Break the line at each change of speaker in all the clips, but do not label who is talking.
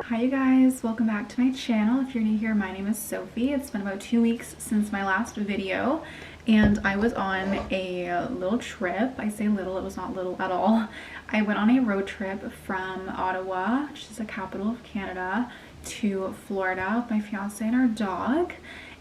Hi you guys, welcome back to my channel. If you're new here, my name is Sophie. It's been about 2 weeks since my last video and I was on a little trip. I say little, it was not little at all. I went on a road trip from Ottawa, which is the capital of Canada, to Florida with my fiance and our dog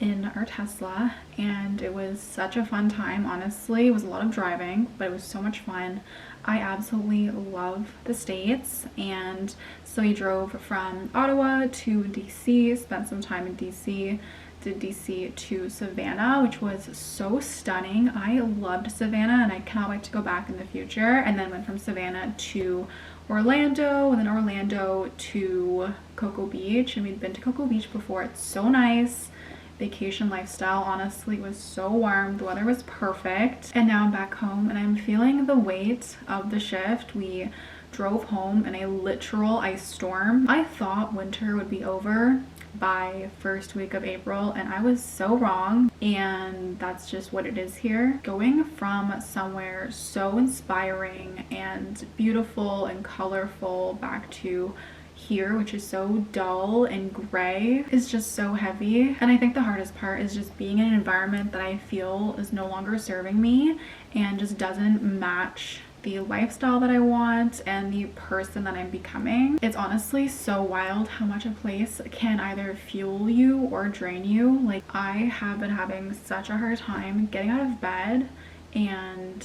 in our Tesla, and it was such a fun time. Honestly, it was a lot of driving, but it was so much fun. I absolutely love the States, and so we drove from Ottawa to DC, spent some time in DC, did DC to Savannah, which was so stunning. I loved Savannah and I cannot wait to go back in the future. And then went from Savannah to Orlando, and then Orlando to Cocoa Beach, and we'd been to Cocoa Beach before. It's so nice. Vacation lifestyle, honestly. It was so warm, the weather was perfect, and now I'm back home and I'm feeling the weight of the shift. We drove home in a literal ice storm. I thought winter would be over by first week of April, and I was so wrong, and that's just what it is here. Going from somewhere so inspiring and beautiful and colorful back to here, which is so dull and gray, is just so heavy. And I think the hardest part is just being in an environment that I feel is no longer serving me and just doesn't match the lifestyle that I want and the person that I'm becoming. It's honestly so wild how much a place can either fuel you or drain you. Like, I have been having such a hard time getting out of bed and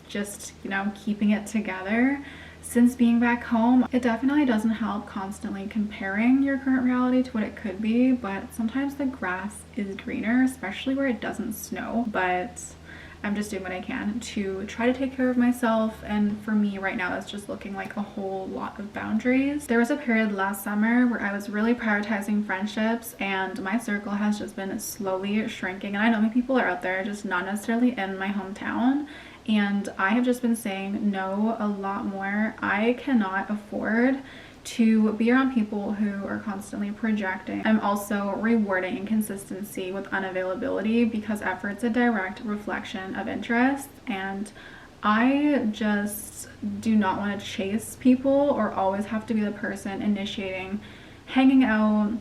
just, you know, keeping it together since being back home. It definitely doesn't help constantly comparing your current reality to what it could be, but sometimes the grass is greener, especially where it doesn't snow. But I'm just doing what I can to try to take care of myself, and for me right now it's just looking like a whole lot of boundaries. There was a period last summer where I was really prioritizing friendships, and my circle has just been slowly shrinking. And I know many people are out there, just not necessarily in my hometown, and I have just been saying no a lot more. I cannot afford to be around people who are constantly projecting. I'm also rewarding inconsistency with unavailability because effort's a direct reflection of interest, and I just do not want to chase people or always have to be the person initiating hanging out,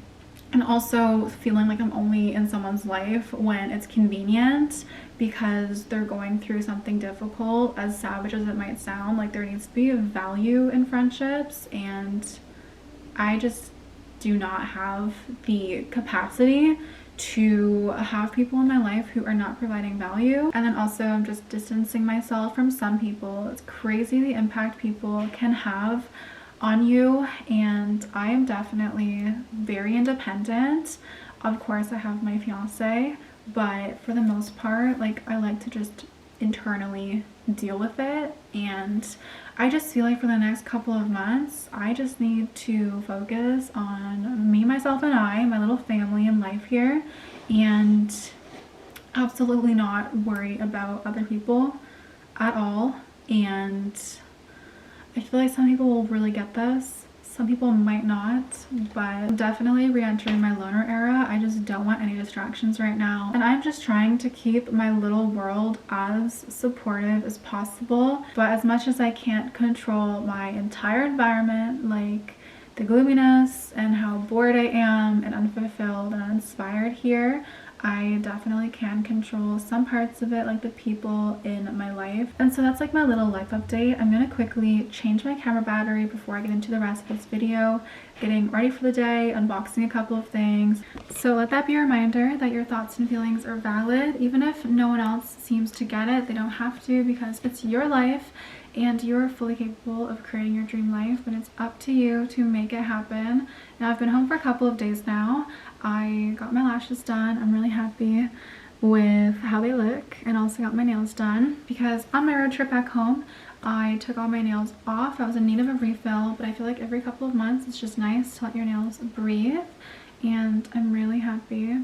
and also feeling like I'm only in someone's life when it's convenient because they're going through something difficult. As savage as it might sound, like, there needs to be a value in friendships, and I just do not have the capacity to have people in my life who are not providing value. And then also I'm just distancing myself from some people. It's crazy the impact people can have on you, and I am definitely very independent. Of course I have my fiance, but for the most part, like, I like to just internally deal with it, and I just feel like for the next couple of months I just need to focus on me, myself, and I, my little family and life here, and absolutely not worry about other people at all. And I feel like some people will really get this, some people might not, but I'm definitely re-entering my loner era. I just don't want any distractions right now, and I'm just trying to keep my little world as supportive as possible. But as much as I can't control my entire environment, like the gloominess and how bored I am and unfulfilled and uninspired here, I definitely can control some parts of it, like the people in my life. And so that's like my little life update. I'm gonna quickly change my camera battery before I get into the rest of this video, getting ready for the day, unboxing a couple of things. So let that be a reminder that your thoughts and feelings are valid. Even if no one else seems to get it, they don't have to, because it's your life and you're fully capable of creating your dream life, but it's up to you to make it happen. Now, I've been home for a couple of days now. I got my lashes done. I'm really happy with how they look, and also got my nails done because on my road trip back home I took all my nails off. I was in need of a refill, but I feel like every couple of months it's just nice to let your nails breathe, and I'm really happy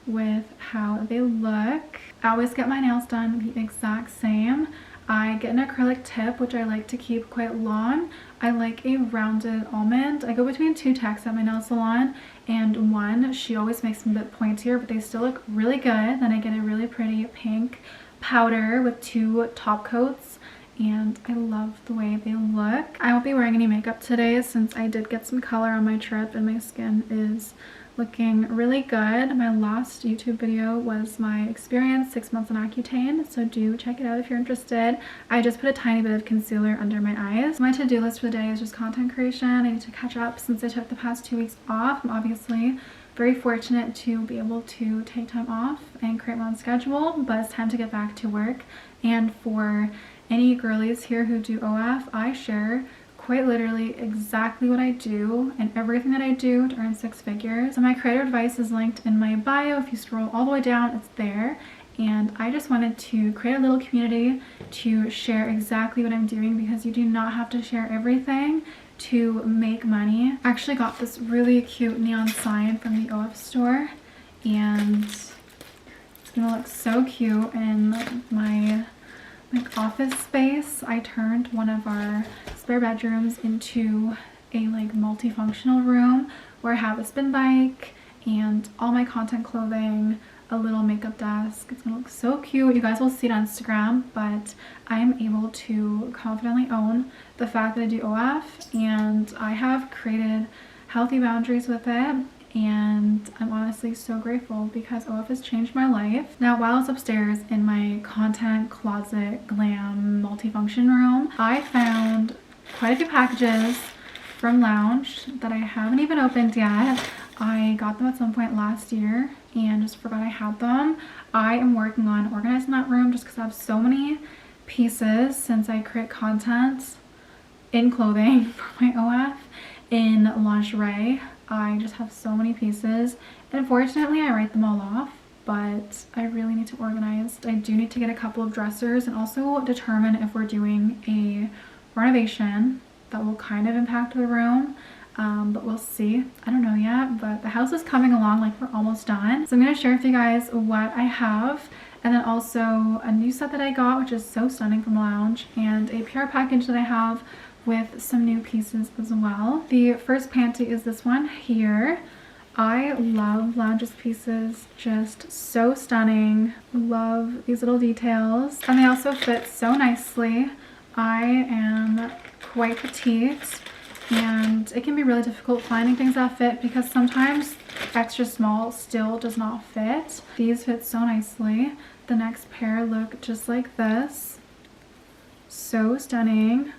with how they look. I always get my nails done the exact same. I get an acrylic tip, which I like to keep quite long. I like a rounded almond. I go between two techs at my nail salon, and one, she always makes them a bit pointier, but they still look really good. Then I get a really pretty pink powder with 2 top coats, and I love the way they look. I won't be wearing any makeup today since I did get some color on my trip and my skin is looking really good. My last YouTube video was my experience 6 months on Accutane, so do check it out if you're interested. I just put a tiny bit of concealer under my eyes. My to-do list for the day is just content creation. I need to catch up since I took the past 2 weeks off. I'm obviously very fortunate to be able to take time off and create my own schedule, but it's time to get back to work. And for any girlies here who do OF, I share quite literally exactly what I do and everything that I do to earn 6 figures. So my creator advice is linked in my bio. If you scroll all the way down, it's there. And I just wanted to create a little community to share exactly what I'm doing, because you do not have to share everything to make money. I actually got this really cute neon sign from the OF store, and it's gonna look so cute in my office space. I turned one of our spare bedrooms into a multifunctional room where I have a spin bike and all my content clothing, a little makeup desk. It's gonna look so cute. You guys will see it on Instagram, but I'm able to confidently own the fact that I do OF, and I have created healthy boundaries with it. And I'm honestly so grateful because OF has changed my life. Now, while I was upstairs in my content closet glam multifunction room, I found quite a few packages from Lounge that I haven't even opened yet. I got them at some point last year and just forgot I had them. I am working on organizing that room just because I have so many pieces since I create content in clothing for my OF, in lingerie. I just have so many pieces, and unfortunately I write them all off, but I really need to organize. I do need to get a couple of dressers and also determine if we're doing a renovation that will kind of impact the room, but we'll see. I don't know yet, but the house is coming along, we're almost done. So I'm going to share with you guys what I have, and then also a new set that I got, which is so stunning, from Lounge, and a PR package that I have with some new pieces as well. The first panty is this one here. I love Lounge's pieces, just so stunning. Love these little details, and they also fit so nicely. I am quite petite, and it can be really difficult finding things that fit because sometimes extra small still does not fit. These fit so nicely. The next pair look just like this. So stunning.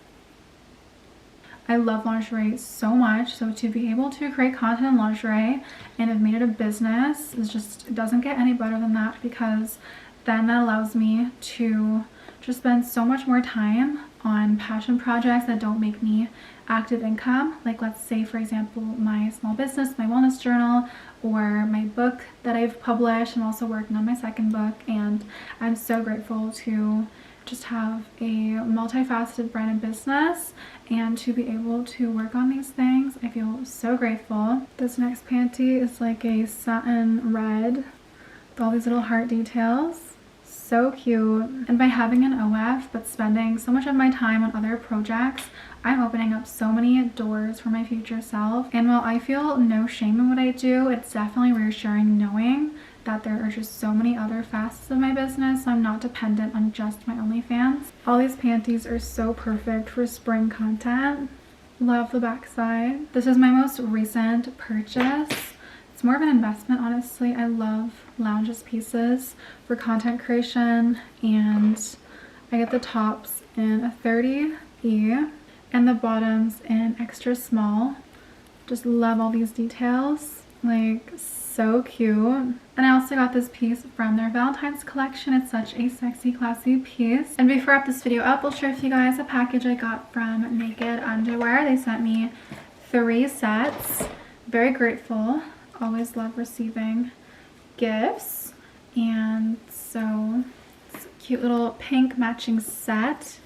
I love lingerie so much, so to be able to create content in lingerie and have made it a business is just, it doesn't get any better than that, because then that allows me to just spend so much more time on passion projects that don't make me active income. Let's say, for example, my small business, my wellness journal, or my book that I've published. I'm also working on my second book, and I'm so grateful to just have a multifaceted brand and business and to be able to work on these things. I feel so grateful. This next panty is like a satin red with all these little heart details. So cute. And by having an OF but spending so much of my time on other projects, I'm opening up so many doors for my future self. And while I feel no shame in what I do, it's definitely reassuring knowing that there are just so many other facets of my business, so I'm not dependent on just my OnlyFans. All these panties are so perfect for spring content. Love the backside. This is my most recent purchase. It's more of an investment, honestly. I love Lounge's pieces for content creation, and I get the tops in a 30E and the bottoms in extra small. Just love all these details. So cute. And I also got this piece from their Valentine's collection. It's such a sexy, classy piece. And before I wrap this video up, I'll share with you guys a package I got from Naked Underwear. They sent me 3 sets. Very grateful. Always love receiving gifts. And so it's a cute little pink matching set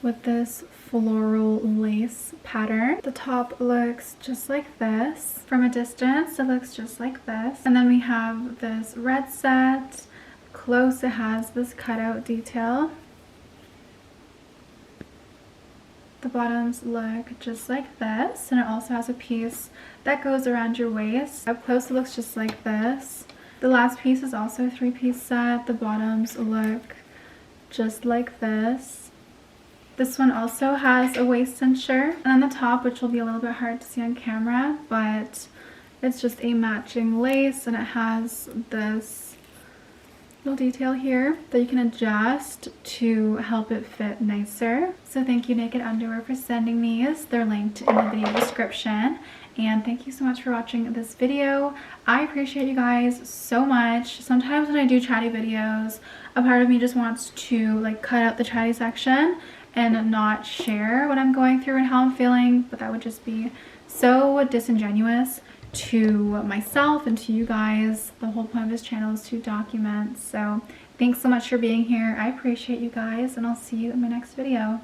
with this floral lace pattern. The top looks just like this. From a distance, it looks just like this. And then we have this red set. Close, it has this cutout detail. The bottoms look just like this, and it also has a piece that goes around your waist. Up close it looks just like this. The last piece is also a 3-piece set. The bottoms look just like this. This one also has a waist cincher, and on the top, which will be a little bit hard to see on camera, but it's just a matching lace, and it has this little detail here that you can adjust to help it fit nicer. So thank you Naked Underwear for sending these. They're linked in the video description. And thank you so much for watching this video. I appreciate you guys so much. Sometimes when I do chatty videos, a part of me just wants to like cut out the chatty section and not share what I'm going through and how I'm feeling, but that would just be so disingenuous to myself and to you guys. The whole point of this channel is to document. So thanks so much for being here. I appreciate you guys, and I'll see you in my next video.